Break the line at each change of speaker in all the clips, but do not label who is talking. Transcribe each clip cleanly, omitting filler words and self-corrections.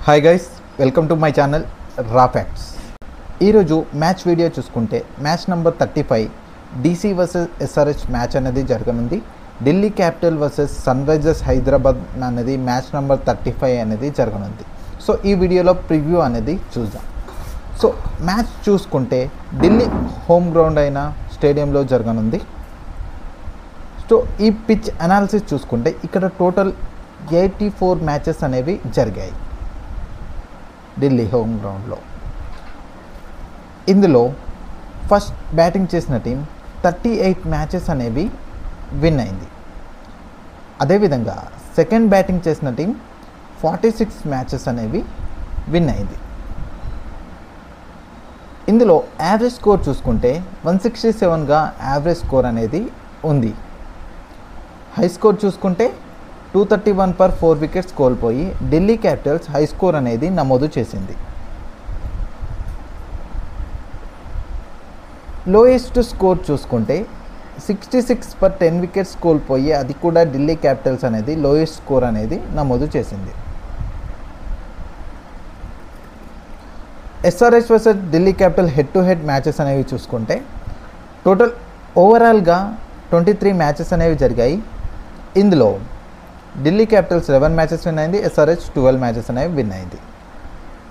Hi guys, welcome to my channel raw facts. ఈరోజు match video చూసుకుంటే match number 35 DC versus SRH match అనేది జరగనుంది. Delhi capital versus sunrisers Hyderabad అనేది match number 35 అనేది జరగనుంది. So ఈ వీడియోలో ప్రివ్యూ అనేది చూద్దాం. సో మ్యాచ్ చూసుకుంటే ఢిల్లీ హోమ్ గ్రౌండ్ అయిన స్టేడియంలో జరగనుంది. సో ఈ పిచ్ అనాలిసిస్ చూసుకుంటే ఇక్కడ టోటల్ 84 మ్యాచెస్ అనేవి జరిగాయి ఢిల్లీ హోమ్ గ్రౌండ్లో. ఇందులో ఫస్ట్ బ్యాటింగ్ చేసిన టీం 38 మ్యాచెస్ అనేవి విన్ అయింది. అదేవిధంగా సెకండ్ బ్యాటింగ్ చేసిన టీం 46 మ్యాచెస్ అనేవి విన్ అయింది. ఇందులో యావరేజ్ స్కోర్ చూసుకుంటే 167గా యావరేజ్ స్కోర్ అనేది ఉంది. హై స్కోర్ చూసుకుంటే 231 పర్ 4 వికెట్స్ కోల్పోయి ఢిల్లీ క్యాపిటల్స్ హై స్కోర్ అనేది నమోదు చేసింది. లోయెస్ట్ స్కోర్ చూసుకుంటే 66 పర్ 10 వికెట్స్ కోల్పోయి అది కూడా ఢిల్లీ క్యాపిటల్స్ అనేది లోయెస్ట్ స్కోర్ అనేది నమోదు చేసింది. SRH versus Delhi capital head to head matches అనేవి చూసుకుంటే టోటల్ ఓవరాల్గా 23 మ్యాచెస్ అనేవి జరిగాయి. ఇందులో ఢిల్లీ క్యాపిటల్స్ 11 మ్యాచెస్ విన్ అయింది, ఎస్ఆర్హెచ్ 12 మ్యాచెస్ అనేవి విన్ అయింది.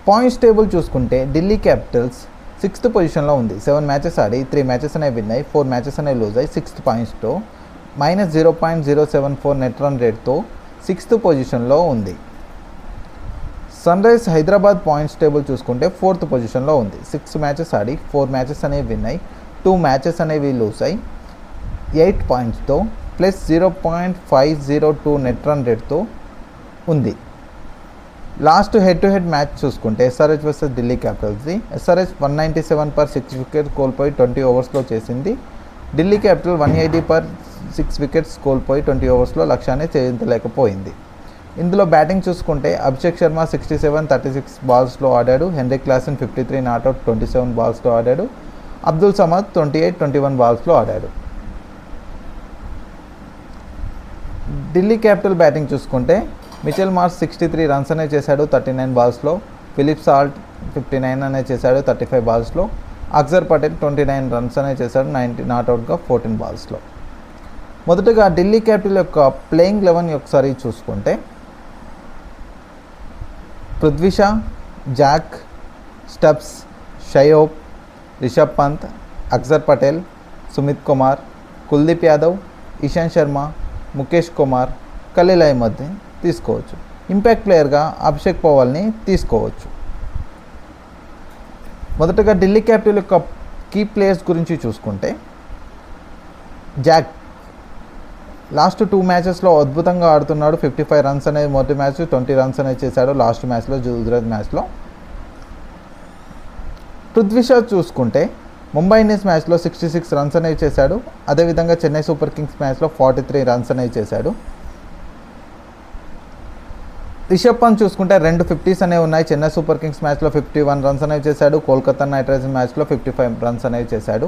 పాయింట్స్ టేబుల్ చూసుకుంటే ఢిల్లీ క్యాపిటల్స్ 6th పొజిషన్లో ఉంది. 7 మ్యాచెస్ ఆడి 3 మ్యాచెస్ అనేవి విన్ అయ్యి 4 మ్యాచెస్ అనేవి లూజ్ అయ్యి 6th పాయింట్స్తో -0.074 నెట్ రన్ రేట్తో 6th పొజిషన్లో ఉంది. Sunrisers Hyderabad points table చూసుకుంటే 4th పొజిషన్లో ఉంది. 6 మ్యాచెస్ ఆడి 4 మ్యాచెస్ అనేవి విన్ అయ్యి 2 మ్యాచెస్ అనేవి లూజ్ అయ్యి 8 పాయింట్స్తో +0.502 నెట్ రన్ రేట్తో ఉంది. Last head to head match చూసుకుంటే ఎస్ఆర్హెచ్ వర్సెస్ ఢిల్లీ క్యాపిటల్స్ది. ఎస్ఆర్హెచ్ 197 పర్ 6 వికెట్స్ కోల్పోయి 20 ఓవర్స్లో చేసింది. ఢిల్లీ క్యాపిటల్ 180 పర్ 6 వికెట్స్ కోల్పోయి 20 ఓవర్స్లో లక్ష్యాన్ని ఛేదించలేకపోయింది. ఇందులో బ్యాటింగ్ చూసుకుంటే అభిషేక్ శర్మ 67 36 బాల్స్లో ఆడాడు. హెన్రీ క్లాసెన్ 53 నాట్అవుట్ 27 బాల్స్లో ఆడాడు. అబ్దుల్ సమద్ 28 21 బాల్స్లో ఆడాడు. ఢిల్లీ క్యాపిటల్ బ్యాటింగ్ చూసుకుంటే మిచెల్ మార్ష్ 63 రన్స్ అనేది చేశాడు 39 బాల్స్లో. ఫిలిప్ సాల్ట్ 59 అనేది చేశాడు 35 బాల్స్లో. అక్సర్ పటేల్ 29 రన్స్ అనేది చేశాడు 90 నాట్అవుట్గా 14 బాల్స్లో. మొదటగా ఢిల్లీ క్యాపిటల్ యొక్క ప్లేయింగ్ 11 ఒకసారి చూసుకుంటే పృథ్వీ షా, జాక్, స్టబ్స్, షయోబ్, రిషబ్ పంత్, అక్సర్ పటేల్, సుమిత్ కుమార్, కుల్దీప్ యాదవ్, ఇషాంత్ శర్మ, ముఖేష్ కుమార్, ఖలీల్ అహ్మద్ని తీసుకోవచ్చు. ఇంపాక్ట్ ప్లేయర్గా అభిషేక్ పవాల్ని తీసుకోవచ్చు. మొదటగా ఢిల్లీ క్యాపిటల్ యొక్క కీ ప్లేయర్స్ గురించి చూసుకుంటే జాక్ లాస్ట్ 2 మ్యాచెస్లో అద్భుతంగా ఆడుతున్నాడు. 55 రన్స్ అనేది మొదటి మ్యాచ్, 20 రన్స్ అనేది చేశాడు లాస్ట్ మ్యాచ్లో గుజరాత్ మ్యాచ్లో. పృథ్వీ షా చూసుకుంటే ముంబై ఇండియన్స్ మ్యాచ్లో 66 రన్స్ అనేవి చేశాడు. అదేవిధంగా చెన్నై సూపర్ కింగ్స్ మ్యాచ్లో 43 రన్స్ అనేవి చేశాడు. రిషబ్ పంత్ చూసుకుంటే 2 50s అనేవి ఉన్నాయి. చెన్నై సూపర్ కింగ్స్ మ్యాచ్లో 51 రన్స్ అనేవి చేశాడు. కోల్కతా నైట్ రైడర్స్ మ్యాచ్లో 55 రన్స్ అనేవి చేశాడు.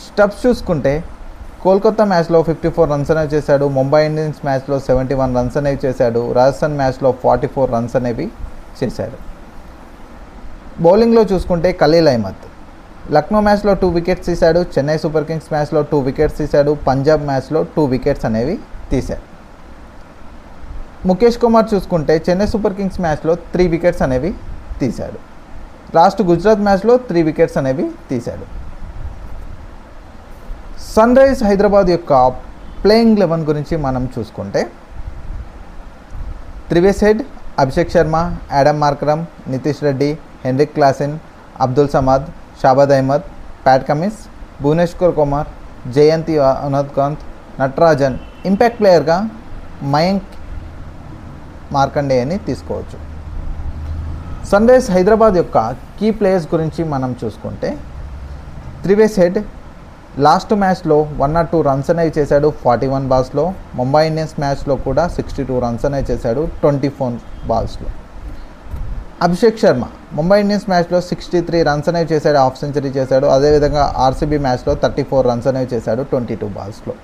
స్టబ్స్ చూసుకుంటే కోల్కతా మ్యాచ్లో 54 రన్స్ అనేవి చేశాడు. ముంబై ఇండియన్స్ మ్యాచ్లో 71 రన్స్ అనేవి చేశాడు. రాజస్థాన్ మ్యాచ్లో 44 రన్స్ అనేవి చేశాడు. బౌలింగ్లో చూసుకుంటే ఖలీల్ అహ్మద్ లక్నో మ్యాచ్లో 2 వికెట్స్ తీశాడు. చెన్నై సూపర్ కింగ్స్ మ్యాచ్లో 2 వికెట్స్ తీశాడు. పంజాబ్ మ్యాచ్లో 2 వికెట్స్ అనేవి తీశాడు. ముఖేష్ కుమార్ చూసుకుంటే చెన్నై సూపర్ కింగ్స్ మ్యాచ్లో 3 వికెట్స్ అనేవి తీశాడు. లాస్ట్ గుజరాత్ మ్యాచ్లో 3 వికెట్స్ అనేవి తీశాడు. సన్ రైజర్స్ హైదరాబాద్ యొక్క ప్లేయింగ్ 11 గురించి మనం చూసుకుంటే Travis Head, Abhishek Sharma, Aiden Markram, Nitish Reddy, Heinrich Klaasen, Abdul Samad, Shahbaz Ahmed, Pat Cummins, Bhuvneshwar Kumar, Jaydev Unadkat, Natarajan. Impact ప్లేయర్గా మయాంక్ మార్కండేయని తీసుకోవచ్చు. సన్ రైజర్స్ హైదరాబాద్ యొక్క కీ ప్లేయర్స్ గురించి మనం చూసుకుంటే త్రివేస్ హెడ్ లాస్ట్ మ్యాచ్లో 102 రన్స్ అనేవి చేశాడు 41 బాల్స్లో. ముంబై ఇండియన్స్ మ్యాచ్లో కూడా 62 రన్స్ అనేవి చేశాడు 24 బాల్స్లో. అభిషేక్ శర్మ ముంబై ఇండియన్స్ మ్యాచ్లో 63 రన్స్ అనేవి చేశాడు, హాఫ్ సెంచరీ చేశాడు. అదేవిధంగా ఆర్సీబీ మ్యాచ్లో 34 రన్స్ అనేవి చేశాడు 22 బాల్స్లో.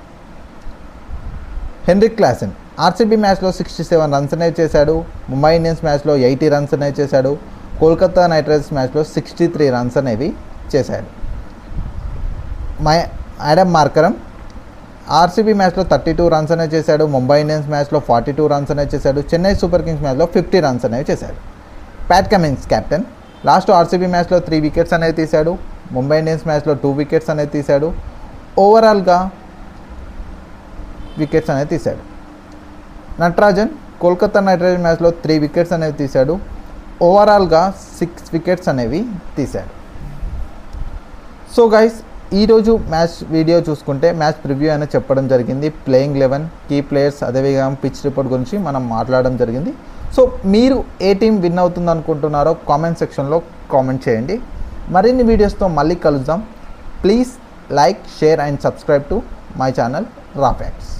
హెన్రిక్ క్లాసెన్ ఆర్సీబీ మ్యాచ్లో 67 రన్స్ అనేవి చేశాడు. ముంబై ఇండియన్స్ మ్యాచ్లో 80 రన్స్ అనేవి చేశాడు. కోల్కతా నైట్ రైడర్స్ మ్యాచ్లో 63 రన్స్ అనేవి చేశాడు. యాడమ్ మార్కరమ్ ఆర్సీబీ మ్యాచ్లో 32 రన్స్ అనేవి చేశాడు. ముంబై ఇండియన్స్ మ్యాచ్లో 42 రన్స్ అనేవి చేశాడు. చెన్నై సూపర్ కింగ్స్ మ్యాచ్లో 50 రన్స్ అనేవి చేశాడు. Pat Cummins captain last RCB మ్యాచ్లో 3 వికెట్స్ అనేవి తీశాడు. ముంబై ఇండియన్స్ మ్యాచ్లో 2 వికెట్స్ అనేవి తీశాడు. ఓవరాల్గా వికెట్స్ అనేవి తీశాడు. నటరాజన్ కోల్కతా నైట్ రైడర్స్ మ్యాచ్లో 3 వికెట్స్ అనేవి తీశాడు. ఓవరాల్గా 6 వికెట్స్ అనేవి తీశాడు. సో గైస్, ఈరోజు మ్యాచ్ వీడియో చూసుకుంటే మ్యాచ్ ప్రివ్యూ అనేది చెప్పడం జరిగింది. ప్లేయింగ్ 11 కీ ప్లేయర్స్ అదేవిధంగా పిచ్ రిపోర్ట్ గురించి మనం మాట్లాడడం జరిగింది. సో మీరు ఏ టీం విన్ అవుతుంది అనుకుంటున్నారో కామెంట్ సెక్షన్లో కామెంట్ చేయండి. మరిన్ని వీడియోస్తో మళ్ళీ కలుద్దాం. Please like, share and subscribe to my channel raw facts.